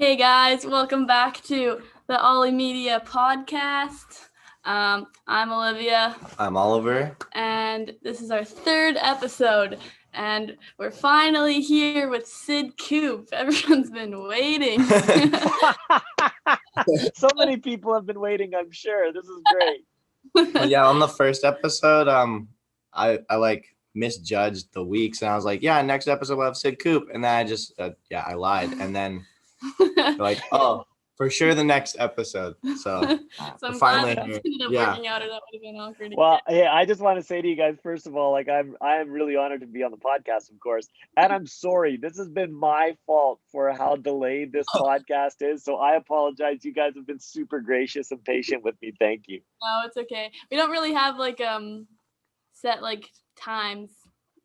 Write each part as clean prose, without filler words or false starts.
Hey guys, welcome back to the Ollie Media podcast. I'm Olivia, I'm Oliver. and this is our third episode, and we're finally here with Sid Koop. Everyone's been waiting. So many people have been waiting, I'm sure. This is great. Yeah, on the first episode, I like misjudged the weeks, and I was like, yeah, next episode we'll have Sid Koop, and then I just I lied, and then like, oh, for sure the next episode. So I'm finally glad that ended up working out, or that would have been awkward. Well, hey, I just want to say to you guys, first of all, like I am really honored to be on the podcast, of course. And I'm sorry, this has been my fault for how delayed this podcast is. So I apologize. You guys have been super gracious and patient with me. Thank you. No, it's okay. We don't really have set times.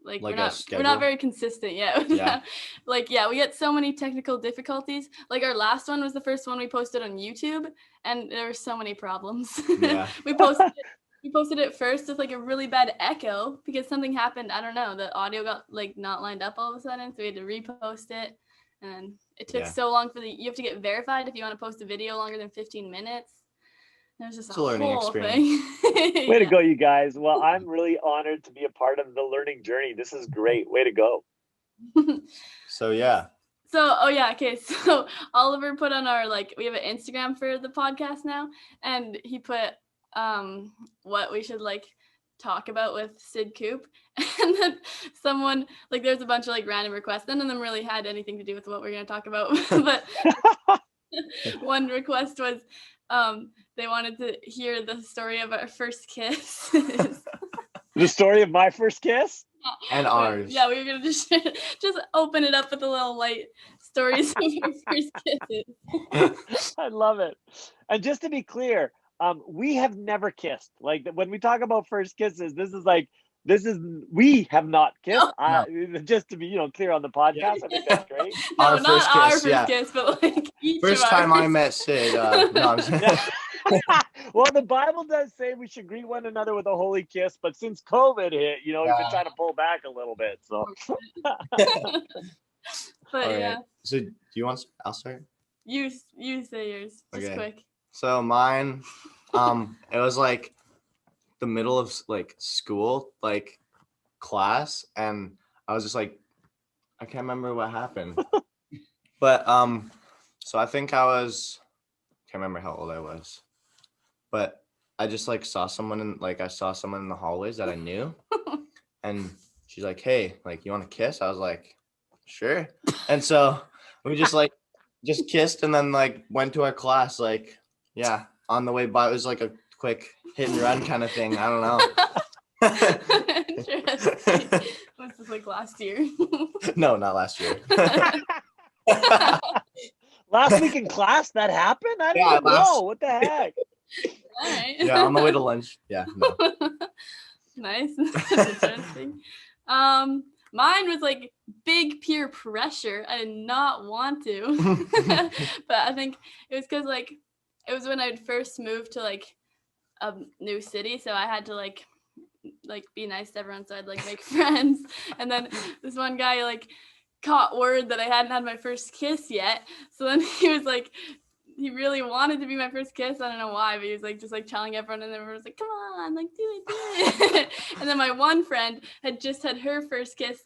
Like we're a not very consistent yet. Yeah. We get so many technical difficulties. Like our last one was the first one we posted on YouTube, and there were so many problems. Yeah. We posted it first with like a really bad echo because something happened. I don't know. The audio got like not lined up all of a sudden, so we had to repost it, and it took so long you have to get verified if you want to post a video longer than 15 minutes. It was just It's a learning whole experience. thing. Way to go, you guys. Well, I'm really honored to be a part of the learning journey. This is great. Way to go. So yeah. Okay. So Oliver put on our we have an Instagram for the podcast now, and he put what we should talk about with Sid Koop, and then someone there's a bunch of random requests. None of them really had anything to do with what we're gonna talk about, but one request was they wanted to hear the story of our first kiss. The story of my first kiss? And ours. Yeah, we were gonna just open it up with a little light stories of our first kisses. I love it. And just to be clear, we have never kissed. Like when we talk about first kisses, we have not kissed. No. Just to be clear on the podcast, I think that's great. No, not our first kiss, but first time I met Sid. No, well, the Bible does say we should greet one another with a holy kiss, but since COVID hit, we've been trying to pull back a little bit. So, but yeah. So, do you want? I'll start. You say yours, just quick. So mine, it was the middle of school, class, and I was just I can't remember what happened, but so I think can't remember how old I was. But I just saw someone in the hallways that I knew, and she's like, "Hey, you want to kiss?" I was like, "Sure." And so we just just kissed, and then went to our class. On the way by, it was a quick hit and run kind of thing. I don't know. Interesting. Was this last year? No, not last year. Last week in class that happened? I don't know. What the heck? All right. Yeah, on the way to lunch. Yeah. No. Nice. Interesting. Mine was big peer pressure. I did not want to, but I think it was because it was when I'd first moved to a new city, so I had to be nice to everyone, so I'd make friends. And then this one guy caught word that I hadn't had my first kiss yet, so then he was he really wanted to be my first kiss. I don't know why, but he was just telling everyone, and everyone was like, "Come on, do it." And then my one friend had just had her first kiss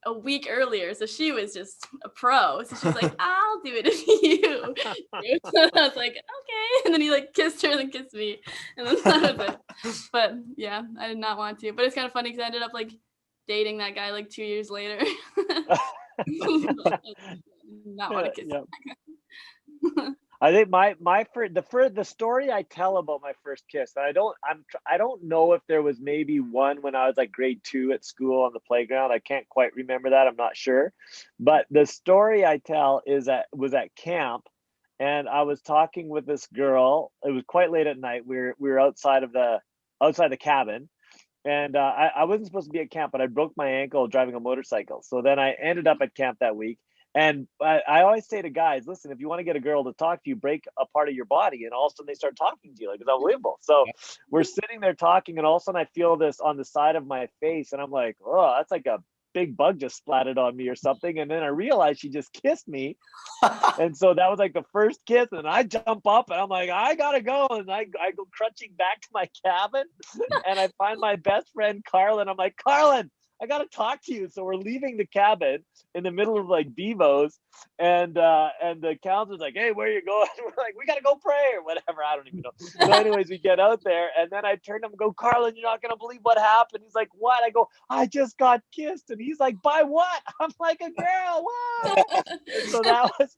a week earlier, so she was just a pro. So she was like, "I'll do it if you." I was like, "Okay." And then he kissed her and then kissed me, and then that was it. But yeah, I did not want to. But it's kind of funny because I ended up dating that guy 2 years later. Not want to kiss him. I think the story I tell about my first kiss, and I don't know if there was maybe one when I was grade 2 at school on the playground. I can't quite remember that. I'm not sure, but the story I tell was at camp, and I was talking with this girl. It was quite late at night. We were outside the cabin, and I wasn't supposed to be at camp, but I broke my ankle driving a motorcycle. So then I ended up at camp that week. And I always say to guys, listen, if you want to get a girl to talk to you, break a part of your body, and all of a sudden they start talking to you. It's unbelievable. So we're sitting there talking, and all of a sudden I feel this on the side of my face, and I'm like, oh, that's a big bug just splatted on me or something. And then I realized she just kissed me. And so that was like the first kiss. And I jump up and I'm like, I gotta go. And I go crunching back to my cabin and I find my best friend Carlin. I'm like, Carlin, I gotta talk to you. So we're leaving the cabin in the middle of like Bevo's, and the counselor's like, hey, where are you going? We're like, we gotta go pray or whatever. I don't even know. So anyways, we get out there, and then I turn to him and go, Carlin, you're not gonna believe what happened. He's like, what? I go, I just got kissed. And he's like, by what? I'm like, a girl. Wow. And so that's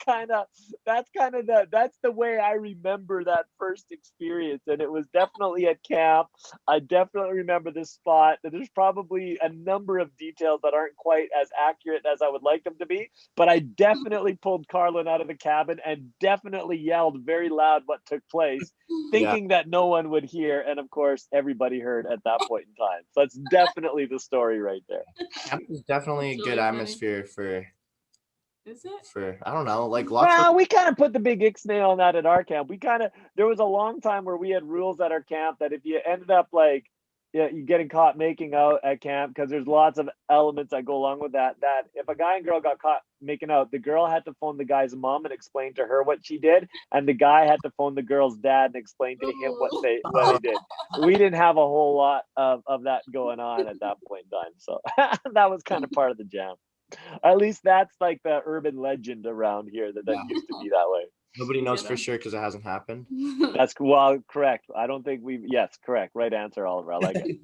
the way I remember that first experience. And it was definitely at camp. I definitely remember this spot. There's probably a number of details that aren't quite as accurate as I would like them to be, but I definitely pulled Carlin out of the cabin and definitely yelled very loud what took place, thinking that no one would hear. And of course, everybody heard at that point in time. So that's definitely the story right there. Camp is definitely a That's good really funny. atmosphere Is it? for I don't know, like lots Well, of we kind of put the big ixnay on that at our camp. There was a long time where we had rules at our camp that if you ended up like, you getting caught making out at camp, because there's lots of elements that go along with that if a guy and girl got caught making out, the girl had to phone the guy's mom and explain to her what she did, and the guy had to phone the girl's dad and explain to him what they did. We didn't have a whole lot of that going on at that point in time, so that was kind of part of the jam. At least that's like the urban legend around here that used to be that way. nobody knows for sure because it hasn't happened. That's well, correct. I don't think yes, correct. Right answer, Oliver. I like it.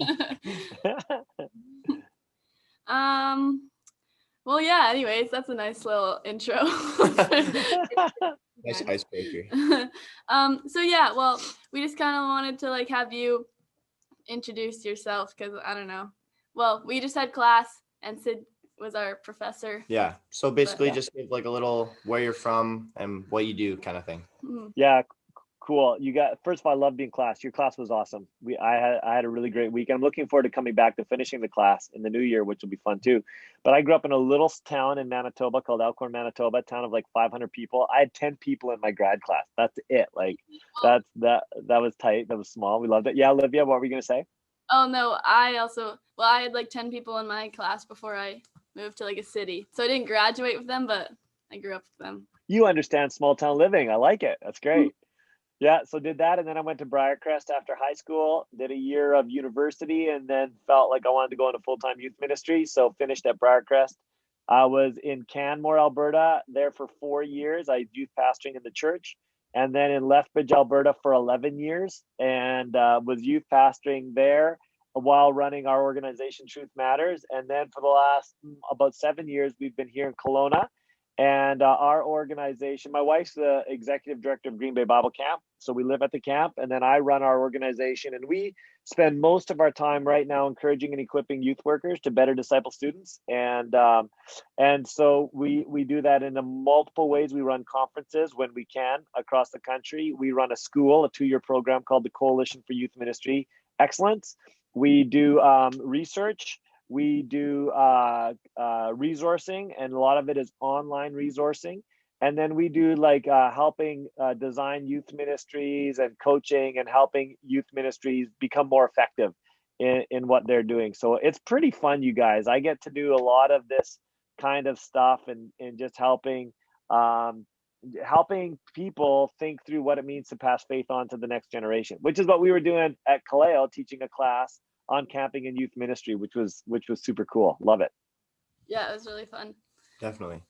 Well, yeah, anyways, that's a nice little intro. Nice icebreaker. So yeah, well, we just kind of wanted to like have you introduce yourself, because I don't know. Well, we just had class and Sid was our professor. Yeah. So basically just give like a little where you're from and what you do kind of thing. Yeah, cool. First of all, I loved being in class. Your class was awesome. I had a really great week. I'm looking forward to coming back to finishing the class in the new year, which will be fun too. But I grew up in a little town in Manitoba called Elkhorn, Manitoba, a town of like 500 people. I had 10 people in my grad class. That's it. Like that was tight. That was small. We loved it. Yeah, Olivia, what were you gonna say? Oh no, I had like 10 people in my class before I moved to like a city. So I didn't graduate with them, but I grew up with them. You understand small town living. I like it. That's great. Yeah, so did that, and then I went to Briarcrest after high school, did a year of university, and then felt like I wanted to go into full-time youth ministry, so finished at Briarcrest. I was in Canmore, Alberta, there for 4 years. I youth pastoring in the church, and then in Lethbridge, Alberta for 11 years, and was youth pastoring there while running our organization, Truth Matters. And then for the last about 7 years, we've been here in Kelowna. And our organization, my wife's the executive director of Green Bay Bible Camp. So we live at the camp, and then I run our organization, and we spend most of our time right now encouraging and equipping youth workers to better disciple students. And so we do that in multiple ways. We run conferences when we can across the country. We run a 2-year program called the Coalition for Youth Ministry Excellence. We do research. We do resourcing, and a lot of it is online resourcing. And then we do like helping design youth ministries and coaching and helping youth ministries become more effective in what they're doing. So it's pretty fun, you guys. I get to do a lot of this kind of stuff and just helping people think through what it means to pass faith on to the next generation, which is what we were doing at Kaleo, teaching a class on camping and youth ministry, which was super cool. Love it. Yeah, it was really fun. Definitely.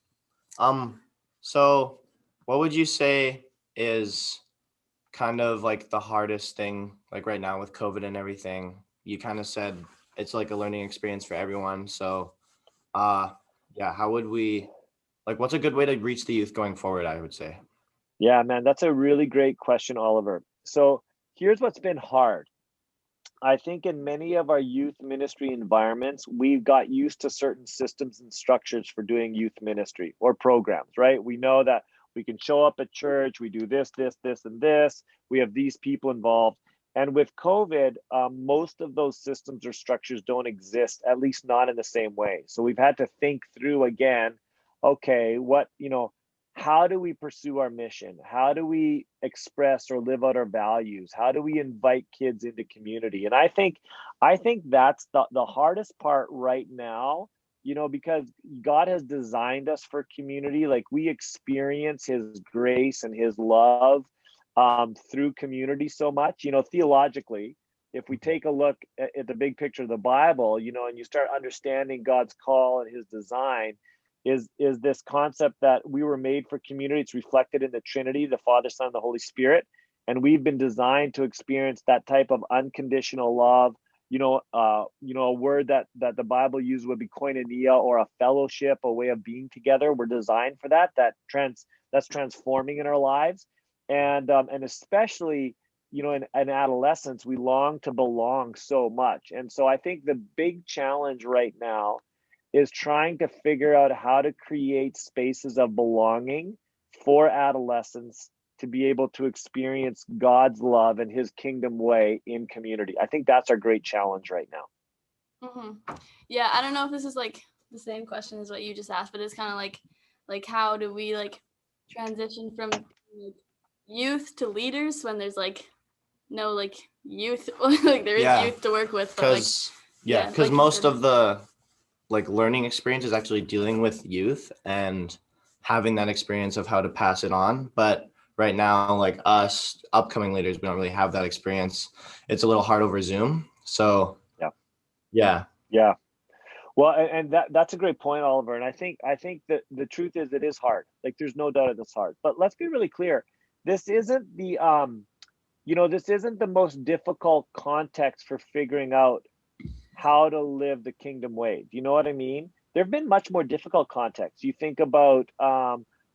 So what would you say is kind of like the hardest thing, like right now with COVID and everything? You kind of said it's like a learning experience for everyone. So how would we, like, what's a good way to reach the youth going forward, I would say? Yeah, man, that's a really great question, Oliver. So here's what's been hard. I think in many of our youth ministry environments, we've got used to certain systems and structures for doing youth ministry or programs, right? We know that we can show up at church, we do this, and this. We have these people involved. And with COVID, most of those systems or structures don't exist, at least not in the same way. So we've had to think through again, okay, how do we pursue our mission? How do we express or live out our values? How do we invite kids into community? And I think that's the hardest part right now because God has designed us for community. Like, we experience his grace and his love through community so much. Theologically, if we take a look at the big picture of the Bible, and you start understanding God's call and his design, is this concept that we were made for community. It's reflected in the Trinity, the Father, Son, and the Holy Spirit. And we've been designed to experience that type of unconditional love. A word that the Bible uses would be koinonia, or a fellowship, a way of being together. We're designed for that. That's transforming in our lives, and especially in adolescence, we long to belong so much. And so I think the big challenge right now is trying to figure out how to create spaces of belonging for adolescents to be able to experience God's love and his kingdom way in community. I think that's our great challenge right now. Mm-hmm. Yeah, I don't know if this is like the same question as what you just asked, but it's kind of like how do we like transition from like youth to leaders when there's like no like youth, like there is youth to work with, but because most of the like learning experience is actually dealing with youth and having that experience of how to pass it on. But right now, like us upcoming leaders, we don't really have that experience. It's a little hard over Zoom. So yeah. Well, and that's a great point, Oliver. And I think that the truth is it is hard. Like, there's no doubt it's hard. But let's be really clear. This isn't the this isn't the most difficult context for figuring out how to live the kingdom way. Do you know what I mean? There have been much more difficult contexts. You think about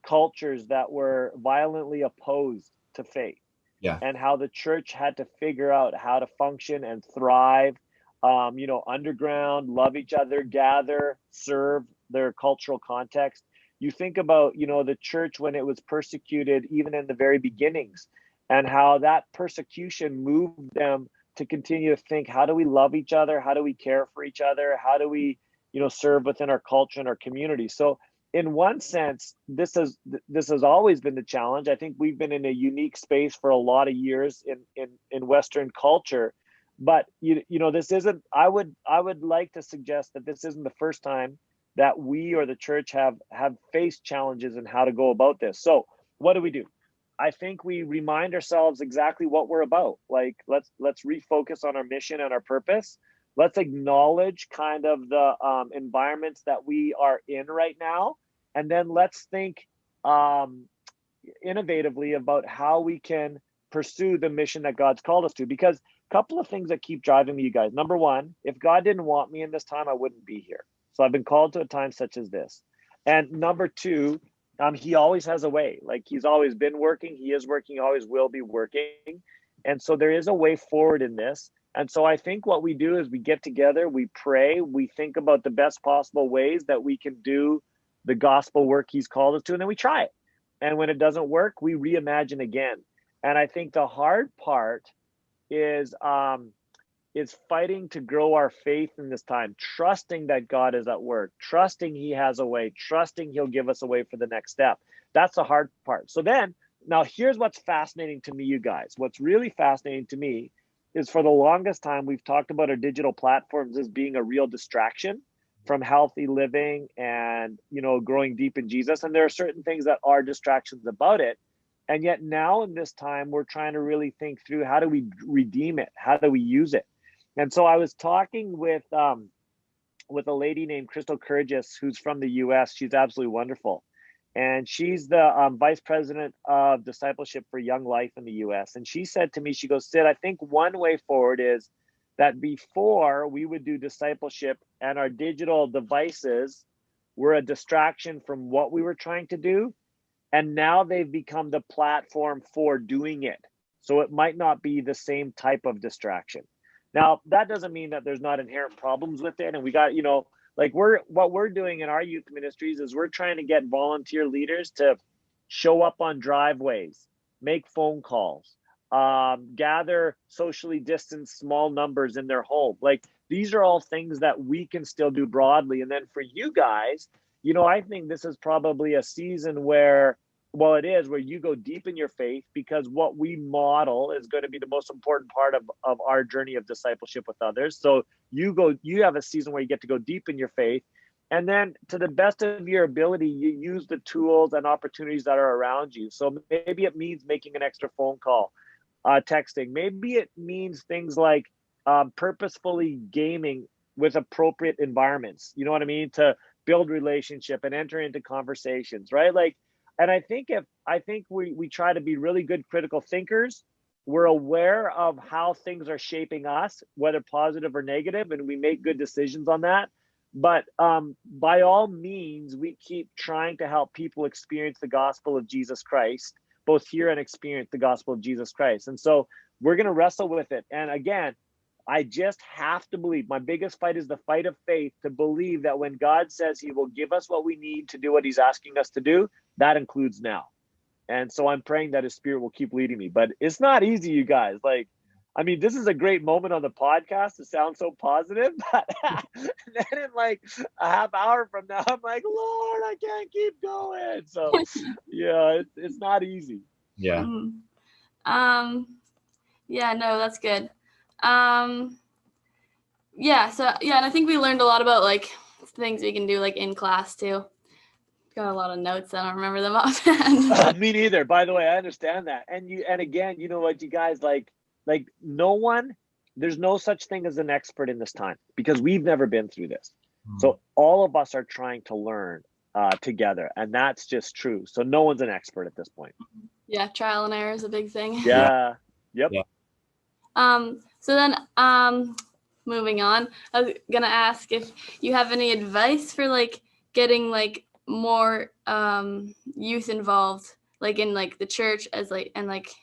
cultures that were violently opposed to faith, and how the church had to figure out how to function and thrive, underground, love each other, gather, serve their cultural context. You think about, the church when it was persecuted, even in the very beginnings, and how that persecution moved them to continue to think, how do we love each other? How do we care for each other? How do we, serve within our culture and our community? So in one sense, this has always been the challenge. I think we've been in a unique space for a lot of years in Western culture, but this isn't. I would like to suggest that this isn't the first time that we or the church have faced challenges in how to go about this. So what do? I think we remind ourselves exactly what we're about. Like, let's refocus on our mission and our purpose. Let's acknowledge kind of the environments that we are in right now. And then let's think innovatively about how we can pursue the mission that God's called us to. Because a couple of things that keep driving me, you guys. Number one, if God didn't want me in this time, I wouldn't be here. So I've been called to a time such as this. And number two, he always has a way. Like, he's always been working. He is working. He always will be working. And so there is a way forward in this. And so I think what we do is we get together, we pray, we think about the best possible ways that we can do the gospel work he's called us to, and then we try it. And when it doesn't work, we reimagine again. And I think the hard part is fighting to grow our faith in this time, trusting that God is at work, trusting he has a way, trusting he'll give us a way for the next step. That's the hard part. So then, now here's what's fascinating to me, you guys. What's really fascinating to me is, for the longest time, we've talked about our digital platforms as being a real distraction from healthy living and, growing deep in Jesus. And there are certain things that are distractions about it. And yet now in this time, we're trying to really think through, how do we redeem it? How do we use it? And so I was talking with a lady named Crystal Kurgis, who's from the US. She's absolutely wonderful. And she's the vice president of discipleship for Young Life in the US. And she said to me, she goes, Sid, I think one way forward is that before we would do discipleship and our digital devices were a distraction from what we were trying to do. And now they've become the platform for doing it. So it might not be the same type of distraction. Now, that doesn't mean that there's not inherent problems with it. And we got, what we're doing in our youth ministries is we're trying to get volunteer leaders to show up on driveways, make phone calls, gather socially distanced small numbers in their home. Like, these are all things that we can still do broadly. And then for you guys, I think this is probably a season where, where you go deep in your faith, because what we model is going to be the most important part of our journey of discipleship with others. So you have a season where you get to go deep in your faith. And then to the best of your ability, you use the tools and opportunities that are around you. So maybe it means making an extra phone call, texting. Maybe it means things like purposefully gaming with appropriate environments. You know what I mean? To build relationship and enter into conversations, right? Like, and I think we try to be really good critical thinkers. We're aware of how things are shaping us, whether positive or negative, and we make good decisions on that. But by all means, we keep trying to help people experience the gospel of Jesus Christ, both hear and experience the gospel of Jesus Christ. And so we're going to wrestle with it. And again, I just have to believe. My biggest fight is the fight of faith, to believe that when God says he will give us what we need to do what he's asking us to do, that includes now. And so I'm praying that his spirit will keep leading me. But it's not easy, you guys. Like, I mean, this is a great moment on the podcast to sound so positive, but then in like a half hour from now, I'm like, Lord, I can't keep going. So yeah, it's not easy. Yeah. Yeah, no, that's good. Yeah, so yeah, and I think we learned a lot about like things we can do like in class too. Got a lot of notes. I don't remember them offhand. Me neither. By the way, I understand that. And again, you know what, you guys, like no one, there's no such thing as an expert in this time, because we've never been through this. So all of us are trying to learn together, and that's just true. So no one's an expert at this point. Yeah, trial and error is a big thing. Yeah. Yep. Yeah. So then moving on, I was gonna ask if you have any advice for like getting like more youth involved, like in like the church as like, and like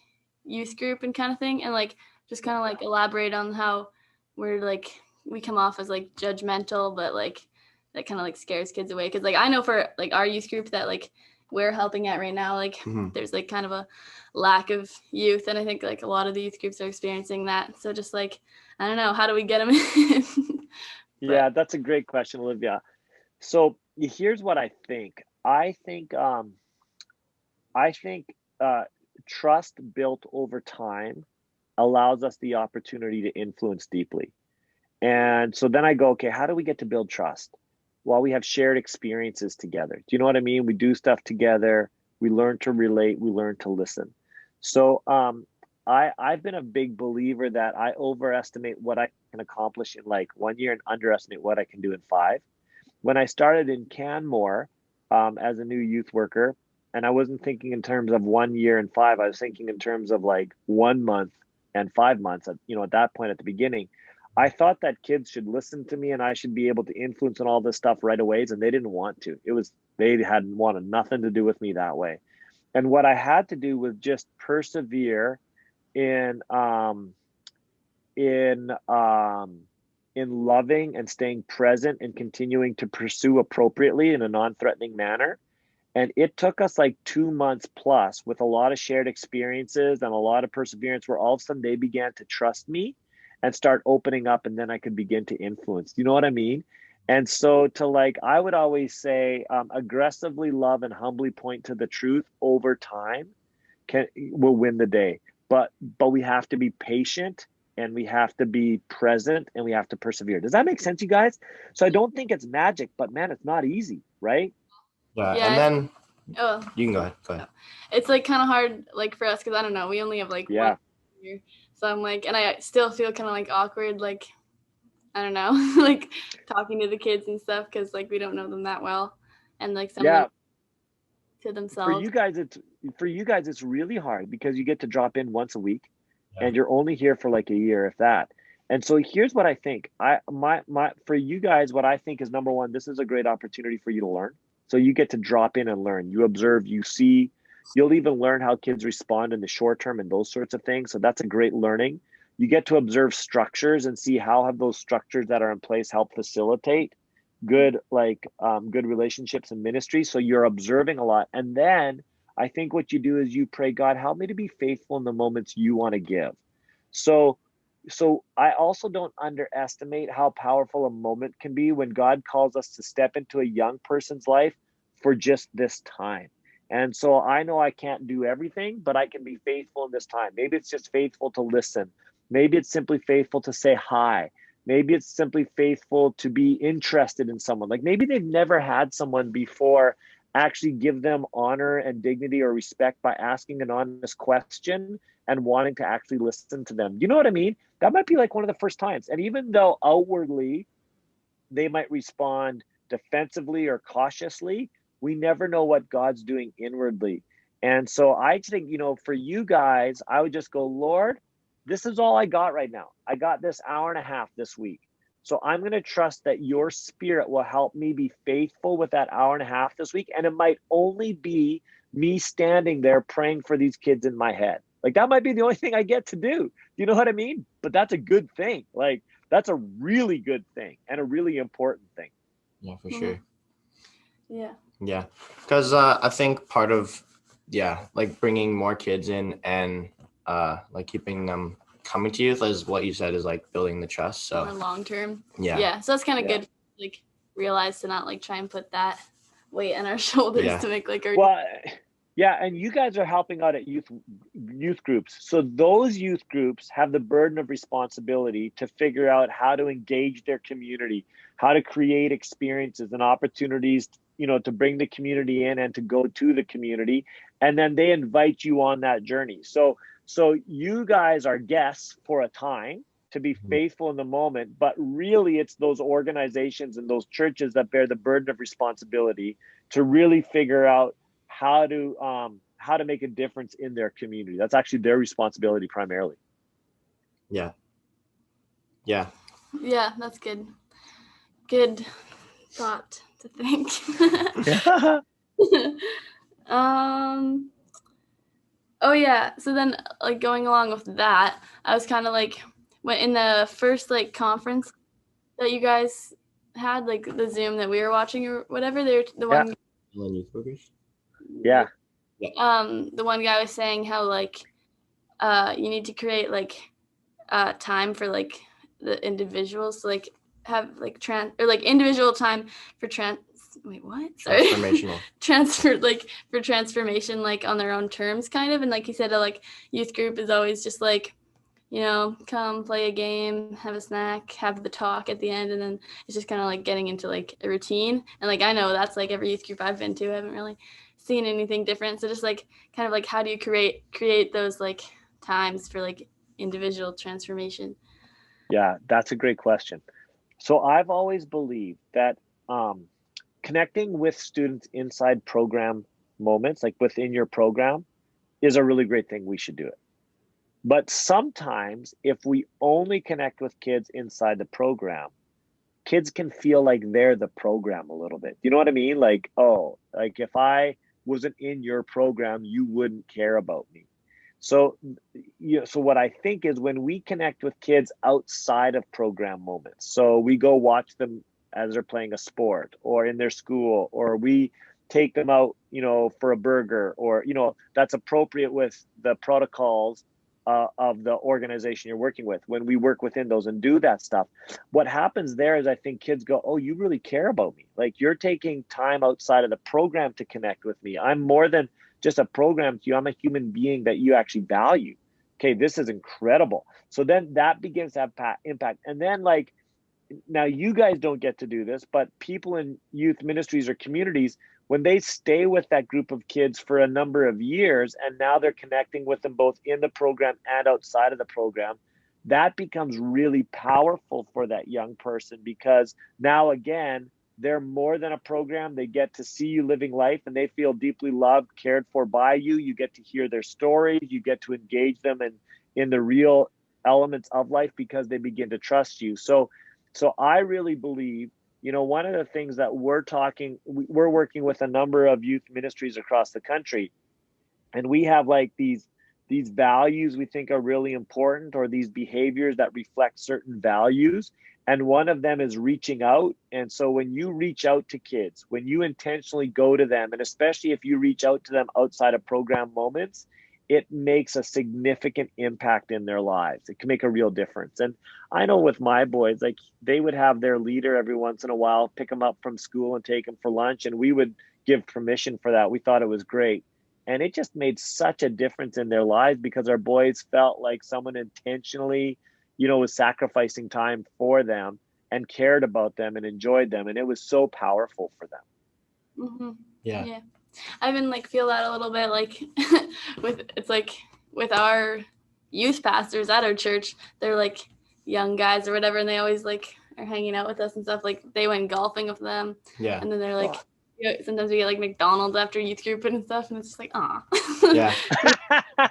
youth group and kind of thing, and like just kind of like elaborate on how we're like, we come off as like judgmental, but like that kind of like scares kids away. Because like I know for like our youth group that like we're helping at right now, like there's like kind of a lack of youth, and I think like a lot of the youth groups are experiencing that. So just like, I don't know, how do we get them in? Yeah, that's a great question, Olivia. So here's what I think. I think trust built over time allows us the opportunity to influence deeply. And so then I go, okay, how do we get to build trust? Well, we have shared experiences together. Do you know what I mean? We do stuff together. We learn to relate. We learn to listen. So I've been a big believer that I overestimate what I can accomplish in like 1 year and underestimate what I can do in 5. When I started in Canmore as a new youth worker, and I wasn't thinking in terms of 1 year and 5, I was thinking in terms of like 1 month and 5 months. At that point at the beginning, I thought that kids should listen to me and I should be able to influence on all this stuff right away, and they didn't want to. They had wanted nothing to do with me that way. And what I had to do was just persevere in in loving and staying present and continuing to pursue appropriately in a non-threatening manner. And it took us like 2 months plus, with a lot of shared experiences and a lot of perseverance, where all of a sudden they began to trust me and start opening up, and then I could begin to influence. Do you know what I mean? And so I would always say, aggressively love and humbly point to the truth over time will win the day. But we have to be patient, and we have to be present, and we have to persevere. Does that make sense, you guys? So I don't think it's magic, but man, it's not easy, right? Yeah. Yeah, And then Oh, you can go ahead. it's like kind of hard like for us, because I don't know, we only have like 1 year. So I'm like, and I still feel kind of like awkward, like, I don't know, like talking to the kids and stuff, because like we don't know them that well, and like some of them to For themselves. you guys, it's really hard because you get to drop in once a week, and you're only here for like a year, if that. And so here's what I think. For you guys, what I think is, number one, this is a great opportunity for you to learn. So you get to drop in and learn. You observe, you see, you'll even learn how kids respond in the short term and those sorts of things. So that's a great learning. You get to observe structures and see how have those structures that are in place help facilitate good relationships and ministry. So you're observing a lot. And then I think what you do is you pray, God, help me to be faithful in the moments you want to give. So I also don't underestimate how powerful a moment can be when God calls us to step into a young person's life for just this time. And so I know I can't do everything, but I can be faithful in this time. Maybe it's just faithful to listen. Maybe it's simply faithful to say hi. Maybe it's simply faithful to be interested in someone. Like maybe they've never had someone before actually give them honor and dignity or respect by asking an honest question and wanting to actually listen to them. You know what I mean? That might be like one of the first times. And even though outwardly they might respond defensively or cautiously, we never know what God's doing inwardly. And so I think, for you guys, I would just go, Lord, this is all I got right now. I got this hour and a half this week. So I'm going to trust that your spirit will help me be faithful with that hour and a half this week. And it might only be me standing there praying for these kids in my head. Like that might be the only thing I get to do. You know what I mean? But that's a good thing. Like that's a really good thing and a really important thing. Yeah, for sure. Yeah. Yeah. Because I think part of, like bringing more kids in and like keeping them coming to youth, as what you said, is like building the trust. So more long term. Yeah. Yeah. So that's kind of good. Like realize to not like try and put that weight on our shoulders to make like our. Well, yeah, and you guys are helping out at youth groups. So those youth groups have the burden of responsibility to figure out how to engage their community, how to create experiences and opportunities, to bring the community in and to go to the community. And then they invite you on that journey. So you guys are guests for a time to be faithful in the moment, but really it's those organizations and those churches that bear the burden of responsibility to really figure out how to make a difference in their community. That's actually their responsibility primarily. Yeah, that's good thought to think. Oh yeah, so then like going along with that, I was kind of like went in the first like conference that you guys had, like the Zoom that we were watching or whatever. They're the one. Yeah. The one guy was saying how like you need to create like time for like the individuals to like have like individual time for transformational for transformation, like on their own terms kind of. And like he said, like youth group is always just like, come play a game, have a snack, have the talk at the end, and then it's just kind of like getting into like a routine. And like I know that's like every youth group I've been to, I haven't really seen anything different. So just like kind of like how do you create those like times for like individual transformation? Yeah, that's a great question. So I've always believed that connecting with students inside program moments, like within your program, is a really great thing. We should do it. But sometimes if we only connect with kids inside the program, kids can feel like they're the program a little bit. You know what I mean? Like, oh, like if I wasn't in your program, you wouldn't care about me. So, so what I think is when we connect with kids outside of program moments, so we go watch them as they're playing a sport or in their school, or we take them out, for a burger, or, that's appropriate with the protocols of the organization you're working with. When we work within those and do that stuff, what happens there is I think kids go, oh, you really care about me. Like you're taking time outside of the program to connect with me. I'm more than just a program to you. I'm a human being that you actually value. Okay, this is incredible. So then that begins to have impact. And then like, now you guys don't get to do this, but people in youth ministries or communities, when they stay with that group of kids for a number of years, and now they're connecting with them both in the program and outside of the program, that becomes really powerful for that young person, because now again, they're more than a program. They get to see you living life and they feel deeply loved, cared for by you. You get to hear their stories. You get to engage them in the real elements of life because they begin to trust you. So I really believe, one of the things that we're working with a number of youth ministries across the country, and we have like these values we think are really important, or these behaviors that reflect certain values. And one of them is reaching out. And so when you reach out to kids, when you intentionally go to them, and especially if you reach out to them outside of program moments, it makes a significant impact in their lives. It can make a real difference. And I know with my boys, like they would have their leader every once in a while pick them up from school and take them for lunch, and we would give permission for that. We thought it was great. And it just made such a difference in their lives because our boys felt like someone intentionally, was sacrificing time for them and cared about them and enjoyed them. And it was so powerful for them. Mm-hmm. Yeah. I even like feel that a little bit like with our youth pastors at our church, they're like young guys or whatever, and they always like are hanging out with us and stuff. Like they went golfing with them. Yeah. And then they're like, sometimes we get like McDonald's after youth group and stuff, and it's just like, aw. Yeah.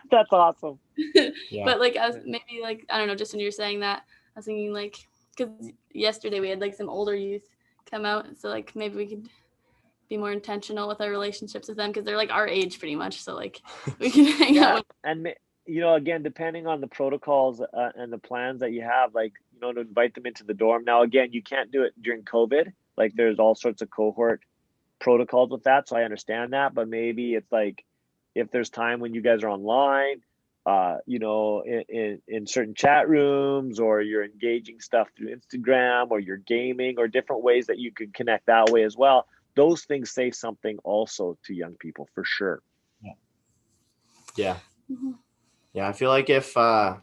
That's awesome. Yeah. But like, I was maybe like, I don't know, just when you were saying that, I was thinking like, because yesterday we had like some older youth come out, so like maybe we could be more intentional with our relationships with them, because they're like our age pretty much, so like we can hang out with and again, depending on the protocols and the plans that you have, like to invite them into the dorm. Now again, you can't do it during COVID, like there's all sorts of cohort protocols with that, so I understand that, but maybe it's like if there's time when you guys are online, in certain chat rooms, or you're engaging stuff through Instagram, or you're gaming, or different ways that you can connect that way as well. Those things say something also to young people for sure. Yeah. Mm-hmm. Yeah. I feel like if the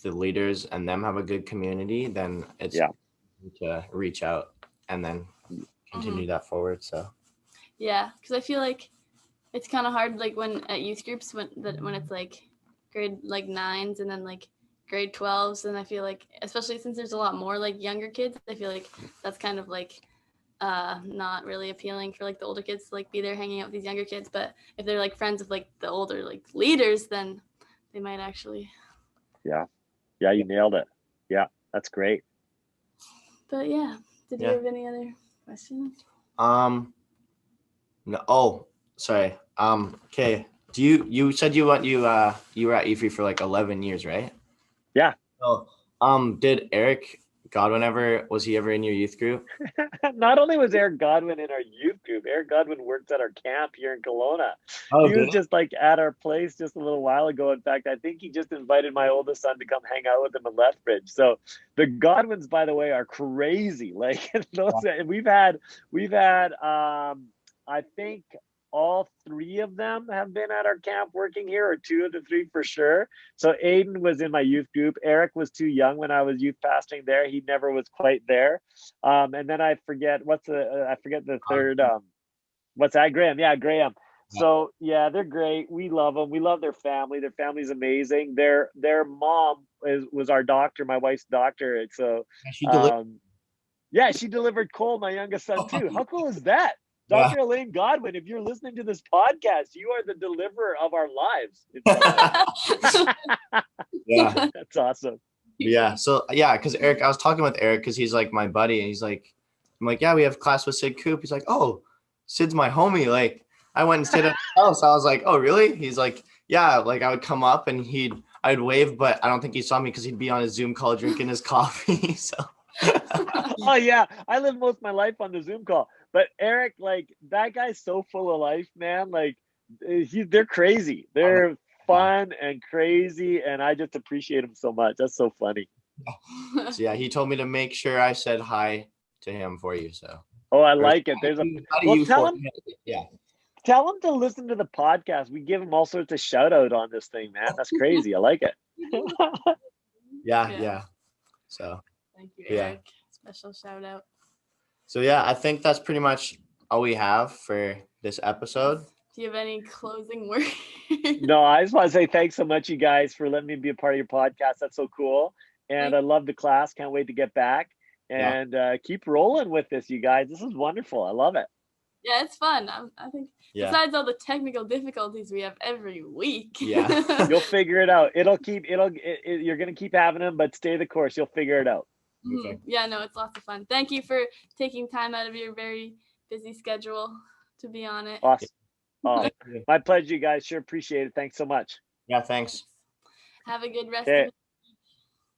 leaders and them have a good community, then it's to reach out and then continue that forward. So yeah, because I feel like it's kind of hard, like when at youth groups when it's like grade like 9s and then like grade 12s, and I feel like, especially since there's a lot more like younger kids, I feel like that's kind of like not really appealing for like the older kids to like be there hanging out with these younger kids. But if they're like friends with like the older like leaders, then they might actually. Yeah, you nailed it. Yeah, that's great. But yeah, did you have any other questions? No. Oh, sorry. Okay. You said you were at E3 for like 11 years, right? Yeah. Oh, did Eric Godwin was he ever in your youth group? Not only was Eric Godwin in our youth group, Eric Godwin worked at our camp here in Kelowna. He was just like at our place just a little while ago. In fact, I think he just invited my oldest son to come hang out with him in Lethbridge. So the Godwins, by the way, are crazy. Like we've had I think all 3 of them have been at our camp working here, or 2 of the 3 for sure. So Aiden was in my youth group. Eric was too young when I was youth pastoring there. He never was quite there. And then I forget the third. What's that? Graham. Yeah, Graham. So yeah, they're great. We love them. We love their family. Their family's amazing. Their mom was our doctor, my wife's doctor. And so she delivered Cole, my youngest son, too. How cool is that? Dr. Elaine Godwin, if you're listening to this podcast, you are the deliverer of our lives. Yeah. That's awesome. Yeah. So yeah, because I was talking with Eric because he's like my buddy, and he's like, I'm like, yeah, we have class with Sid Koop. He's like, oh, Sid's my homie. Like, I went and stayed at his house. I was like, oh, really? He's like, yeah. Like, I would come up and I'd wave, but I don't think he saw me because he'd be on his Zoom call drinking his coffee. So. Oh yeah, I lived most of my life on the Zoom call. But Eric, like, that guy's so full of life, man. Like, they're crazy. They're fun and crazy, and I just appreciate him so much. That's so funny. So yeah, he told me to make sure I said hi to him for you. So. Oh, I like it. Tell him to listen to the podcast. We give him all sorts of shout out on this thing, man. That's crazy. I like it. Yeah. So. Thank you, Eric. Special shout out. So yeah, I think that's pretty much all we have for this episode. Do you have any closing words? No, I just want to say thanks so much, you guys, for letting me be a part of your podcast. That's so cool. And I love the class. Can't wait to get back. And keep rolling with this, you guys. This is wonderful. I love it. Yeah, it's fun. I think besides all the technical difficulties we have every week. Yeah. You'll figure it out. You're going to keep having them, but stay the course. You'll figure it out. Mm-hmm. Yeah, no, it's lots of fun. Thank you for taking time out of your very busy schedule to be on it. Awesome. Oh, my pleasure, you guys. Sure appreciate it. Thanks so much. Yeah, thanks. Have a good rest of the